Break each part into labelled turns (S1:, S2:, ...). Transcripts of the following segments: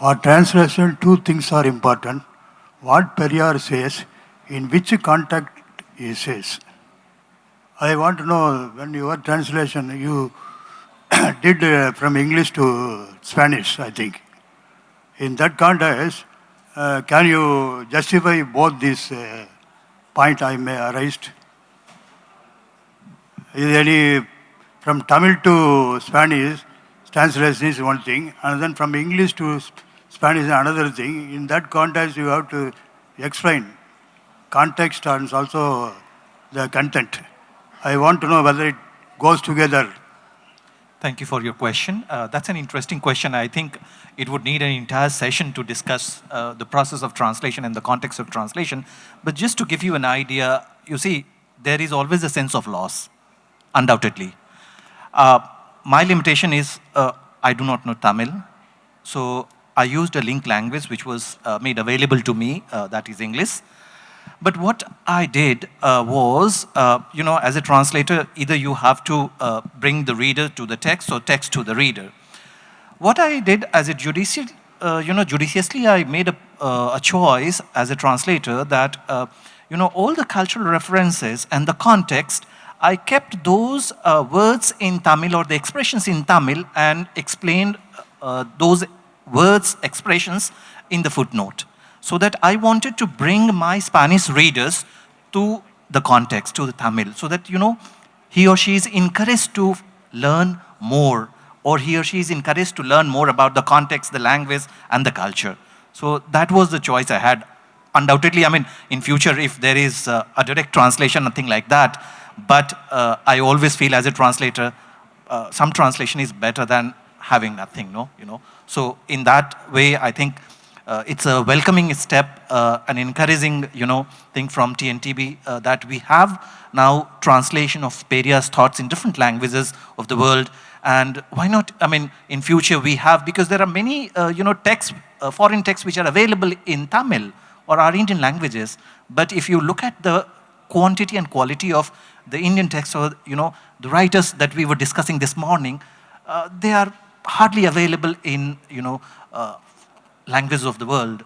S1: For translation, two things are important. What Periyar says, in which context he says. I want to know, when your translation, you did from English to Spanish, I think. In that context, can you justify both these point I may raised? Is any from Tamil to Spanish translation is one thing, and then from English to Spanish is another thing. In that context, you have to explain context and also the content. I want to know whether it goes together.
S2: Thank you for your question. That's an interesting question. I think it would need an entire session to discuss the process of translation and the context of translation. But just to give you an idea, you see, there is always a sense of loss, undoubtedly. My limitation is I do not know Tamil. So I used a link language which was made available to me, that is English. But what I did was, as a translator, either you have to bring the reader to the text or text to the reader. What I did as a judiciously, I made a choice as a translator that, all the cultural references and the context, I kept those words in Tamil or the expressions in Tamil and explained those words, expressions in the footnote. So that I wanted to bring my Spanish readers to the context, to the Tamil, so that, he or she is encouraged to learn more, or he or she is encouraged to learn more about the context, the language, and the culture. So that was the choice I had. Undoubtedly, in future, if there is a direct translation, nothing like that, but I always feel as a translator, some translation is better than having nothing, So in that way, I think it's a welcoming step, an encouraging, thing from TNTB that we have now translation of Periyar's thoughts in different languages of the world. And why not, in future we have, because there are many, texts, foreign texts which are available in Tamil or our Indian languages. But if you look at the quantity and quality of the Indian texts or, the writers that we were discussing this morning, they are hardly available in, languages of the world.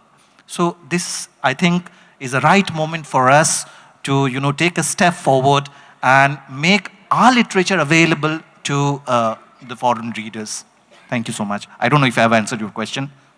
S2: So this, I think, is a right moment for us to, take a step forward and make our literature available to the foreign readers. Thank you so much. I don't know if I have answered your question.